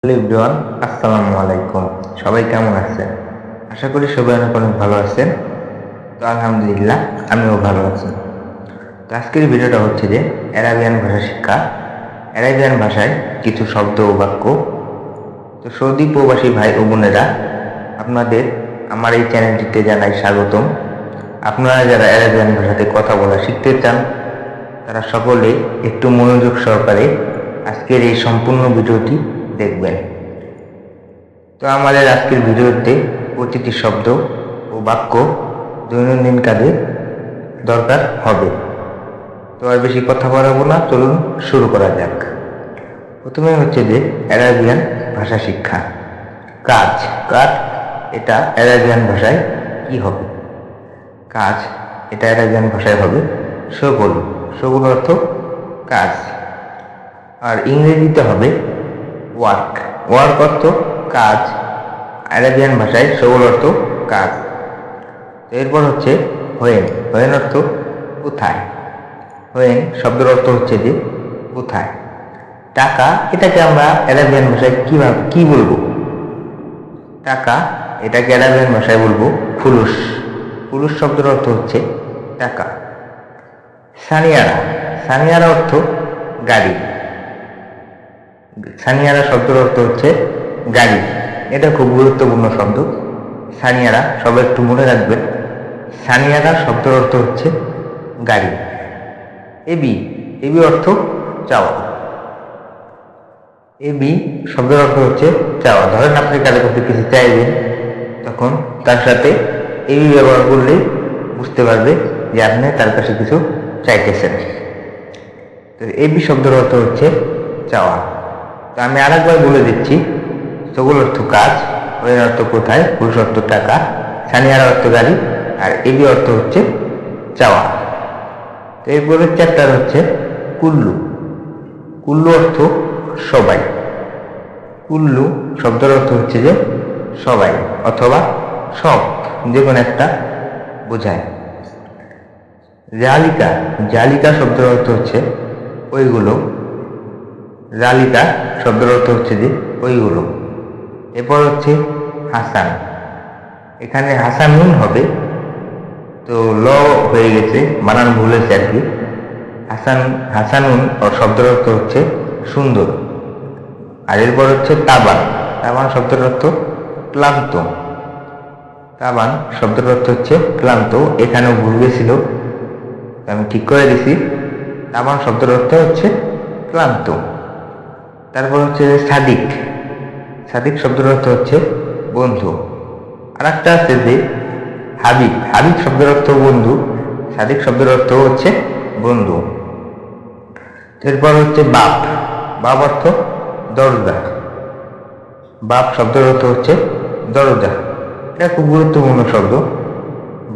Hello everyone, আসসালামু আলাইকুম। সবাই কেমন আছেন? আশা করি সবাই অনেক অনেক ভালো আছেন। তো আলহামদুলিল্লাহ, আমিও ভালো আছি। তো আজকের ভিডিওটা হচ্ছে যে অ্যারাবিয়ান ভাষা শিক্ষা। অ্যারাবিয়ান ভাষায় কিছু শব্দ ও বাক্য। তো সৌদি প্রবাসী ভাই ও বোনেরা, আপনাদের আমার এই চ্যানেলটিতে জানাই স্বাগতম। আপনারা যারা অ্যারাবিয়ান ভাষাতে কথা বলা শিখতে চান, তারা সকলে একটু মনোযোগ সহকারে আজকের এই সম্পূর্ণ ভিডিওটি দেখবেন। তো আমাদের আজকের ভিডিওতে প্রতিটি শব্দ ও বাক্য দৈনন্দিন কাজে দরকার হবে। তো আর বেশি কথা বাড়াবো না, চলুন শুরু করা যাক। প্রথমে হচ্ছে যে অ্যারাবিয়ান ভাষা শিক্ষা। কাজ কাজ এটা অ্যারাবিয়ান ভাষায় কি হবে? কাজ এটা অ্যারাবিয়ান ভাষায় হবে শগল। শগল অর্থ কাজ। আর ইংরেজিতে হবে ওয়ার্ক। ওয়ার্ক অর্থ কাজ, আরবিয়ান ভাষায় শগল অর্থ কাজ। এরপর হচ্ছে হোয়েন। হোয়েন অর্থ কোথায়। হোয়েন শব্দের অর্থ হচ্ছে যে কোথায়। টাকা এটাকে আমরা অ্যারাবিয়ান ভাষায় কি বলবো? টাকা এটাকে অ্যারাবিয়ান ভাষায় বলবো ফুলুস। ফুলুস শব্দের অর্থ হচ্ছে টাকা। সানিয়ারা। সানিয়ারা অর্থ গাড়ি। সানিয়ারা শব্দের অর্থ হচ্ছে গাড়ি। এটা খুব গুরুত্বপূর্ণ শব্দ। সানিয়ারা সবাই একটু মনে রাখবেন। সানিয়ারা শব্দের অর্থ হচ্ছে গাড়ি। এবি। এবি অর্থ চাওয়া। এবি শব্দের অর্থ হচ্ছে চাওয়া। ধরেন আপনি কারো কাছে কিছু চাইবেন, তখন তার সাথে এবি ব্যবহার করলে বুঝতে পারবে যে আপনি তার কাছে কিছু চাইতেছেন। তো এবি শব্দের অর্থ হচ্ছে চাওয়া। তো আমি আরেকবার বলে দিচ্ছি। শগল অর্থ কাজ, হোয়েন অর্থ কোথায়, পুরুষ অর্থ টাকা, সানিয়ারা অর্থ গাড়ি, আর এবি অর্থ হচ্ছে চাওয়া। তো এরপরে চ্যাপ্টার হচ্ছে কুল্লু। কুল্লু অর্থ সবাই। কুল্লু শব্দের অর্থ হচ্ছে যে সবাই অথবা সব, যে কোনো একটা বোঝায়। জালিকা। জালিকা শব্দের অর্থ হচ্ছে ওইগুলো। জালিকা শব্দের অর্থ হচ্ছে যে ওইগুলো। এরপর হচ্ছে হাসান। এখানে হাসানুন হবে, তো ল হয়ে গেছে, বানান ভুল হয়েছে আর কি। হাসানুন শব্দের অর্থ হচ্ছে সুন্দর। আর এরপর হচ্ছে তাবান। তাবান শব্দের অর্থ ক্লান্ত। তাবান শব্দের অর্থ হচ্ছে ক্লান্ত। এখানেও ভুল গেছিল, আমি ঠিক করে দিছি। তাবান শব্দের অর্থ হচ্ছে ক্লান্ত। তারপর হচ্ছে সাদিক। সাদিক শব্দের অর্থ হচ্ছে বন্ধু। আর একটা আছে যে হাবিব। হাবিব শব্দের অর্থ বন্ধু, সাদিক শব্দের অর্থ হচ্ছে বন্ধু। এরপর হচ্ছে বাপ। বাপ অর্থ দরজা। বাপ শব্দের অর্থ হচ্ছে দরজা। এটা খুব গুরুত্বপূর্ণ শব্দ।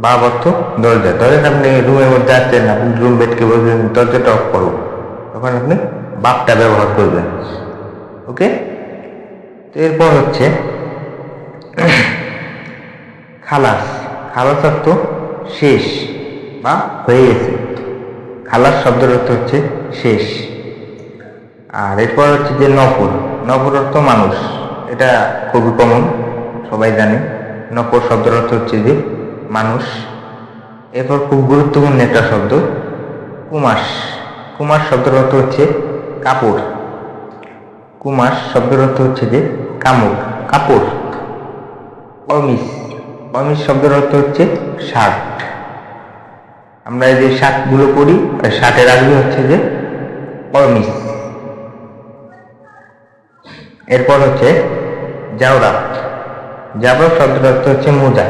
বাপ অর্থ দরজা। ধরেন আপনি রুমের মধ্যে আছেন, আপনি রুম বেডকে বলবেন দরজাটা অফ করো, তখন আপনি বাপটা ব্যবহার করবেন। ওকে। তো এরপর হচ্ছে খালাস। খালাস অর্থ শেষ বা হয়ে গেছে। খালাস শব্দের অর্থ হচ্ছে শেষ। আর এরপর হচ্ছে যে নফর। নফর অর্থ মানুষ। এটা খুবই কমন, সবাই জানে। নফর শব্দের অর্থ হচ্ছে যে মানুষ। এরপর খুব গুরুত্বপূর্ণ একটা শব্দ কুমাস। কুমাস শব্দের অর্থ হচ্ছে কাপড়। কুমাস শব্দের অর্থ হচ্ছে যে কাপড়। কমিস। কমিস শব্দের অর্থ হচ্ছে শার্ট। আমরা যে শার্টগুলো পরি, শার্টের আগে হচ্ছে যে কমিস। এরপর হচ্ছে জাওরাব। জাওরাব শব্দের অর্থ হচ্ছে মোজা।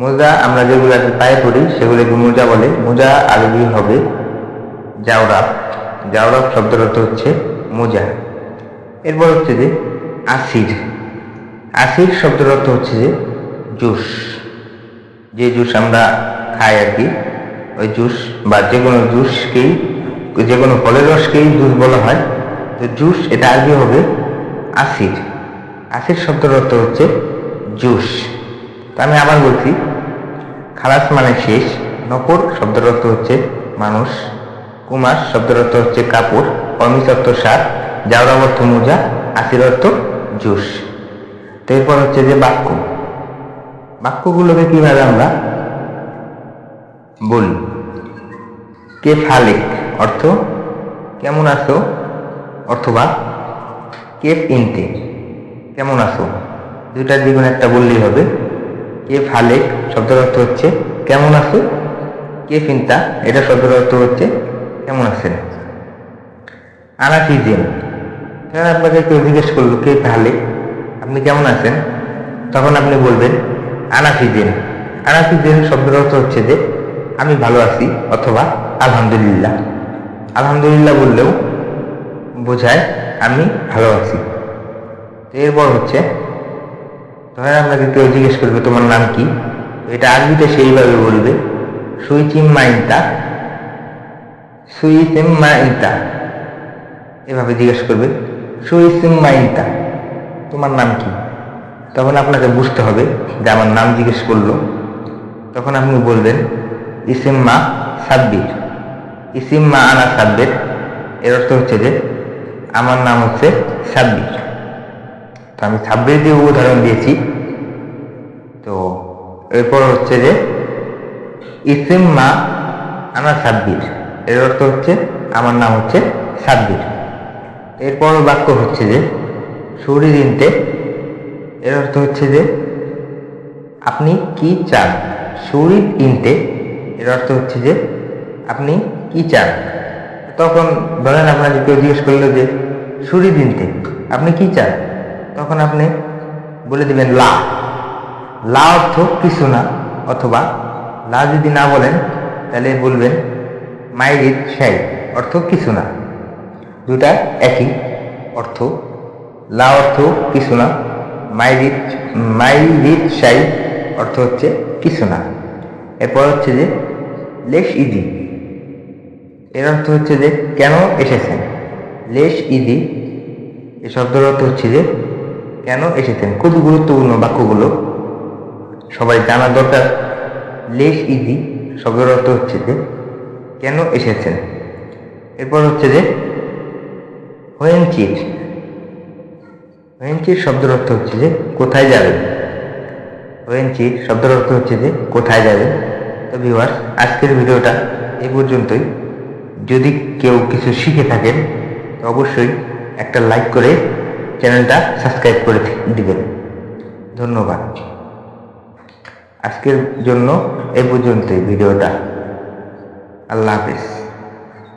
মোজা আমরা যেগুলো পায়ে পরি সেগুলোকে মোজা বলে। মোজা আরবি হবে জাওরাব। জাওরাব শব্দের অর্থ হচ্ছে মোজা। এরপর হচ্ছে যে আসির। আসির শব্দের অর্থ হচ্ছে যে জুস। যে জুস আমরা খাই আর কি, ওই জুস বা যে কোনো জুসকেই, যে কোনো ফলের রসকেই জুস বলা হয়। তো জুস এটা আরবি হবে আসির। আসির শব্দের অর্থ হচ্ছে জুস। তো আমি আবার বলছি, খালাস মানে শেষ। নফর শব্দের অর্থ হচ্ছে মানুষ। কুমার শব্দের অর্থ হচ্ছে কাপড়। কমিস অর্থ শার্ট। জাওরাব অর্থ মোজা। আসির অর্থ জোশ। তো এরপর হচ্ছে যে বাক্য। বাক্যগুলোকে কিভাবে আমরা বলি? কেফ হালেক অর্থ কেমন আছো, অথবা কেফ ইনতে কেমন আছো, দুইটার যে কোনো একটা বললেই হবে। কেফ হালেক শব্দের অর্থ হচ্ছে কেমন আছো, কেফ ইনতা এটা শব্দের অর্থ হচ্ছে কেমন আছেন। আনা ফিজেন, আপনাকে কেউ জিজ্ঞেস করলো কেফ হালেক আপনি কেমন আছেন, তখন আপনি বলবেন আনা ফিজেন। আনা ফিজেন শব্দের অর্থ হচ্ছে যে আমি ভালো আছি, অথবা আলহামদুলিল্লাহ। আলহামদুলিল্লাহ বললেও বোঝায় আমি ভালো আছি। এরপর হচ্ছে ধরেন আপনাকে কেউ জিজ্ঞেস করবে তোমার নাম কি, এটা আরবিতে সেইভাবে বলবে সুইচিম্মা ইন্তা, সুইচিম্মা ইন্তা, এভাবে জিজ্ঞেস করবে সুইচিম্মা ইন্তা তোমার নাম কি। তখন আপনাকে বুঝতে হবে যে আমার নাম জিজ্ঞেস করলো, তখন আপনি বলবেন ইসিম্মা সাব্বির, ইসিম্মা আনা সাব্বির, এর অর্থ হচ্ছে যে আমার নাম হচ্ছে সাব্বির। তো আমি সাব্বির দিয়ে উদাহরণ দিয়েছি। তো এরপর হচ্ছে যে ইসিম্মা আনা সাব্বির, এর অর্থ হচ্ছে আমার নাম হচ্ছে সাব্বির। এরপর বাক্য হচ্ছে যে সুরি দিনতে, এর অর্থ হচ্ছে যে আপনি কি চান। সুরি ইনতে এর অর্থ হচ্ছে যে আপনি কি চান। তখন ধরেন আপনাকে কেউ জিজ্ঞেস করলো যে সুরি দিনতে আপনি কি চান, তখন আপনি বলে দিবেন লা। লা অর্থ কিছু না, অথবা লা যদি না বলেন তাহলে বলবেন মাইরিদ শাই অর্থ কিছু না। দুটা একই অর্থ। লা অর্থ কিছু না, মাইরিদ শাই অর্থ হচ্ছে কিছু না। এরপর হচ্ছে যে লেশ ইজি, এর অর্থ হচ্ছে যে কেন এসেছেন। লেশ ইজি এই শব্দের অর্থ হচ্ছে যে কেন এসেছেন। খুব গুরুত্বপূর্ণ বাক্যগুলো সবাই জানা দরকার। লেশ ইজি শব্দের অর্থ হচ্ছে যে কেন এসেছেন। এরপর হচ্ছে যে হোয়েনচিট, হোয়েনচিট শব্দের অর্থ হচ্ছে যে কোথায় যাবেন। হোয়েনচিট শব্দের অর্থ হচ্ছে যে কোথায় যাবেন। তো ভিউয়ার্স, আজকের ভিডিওটা এই পর্যন্তই। যদি কেউ কিছু শিখে থাকেন তো অবশ্যই একটা লাইক করে চ্যানেলটা সাবস্ক্রাইব করে দিবেন। ধন্যবাদ। আজকের জন্য এই পর্যন্তই ভিডিওটা। আল্লাহ হাফেজ।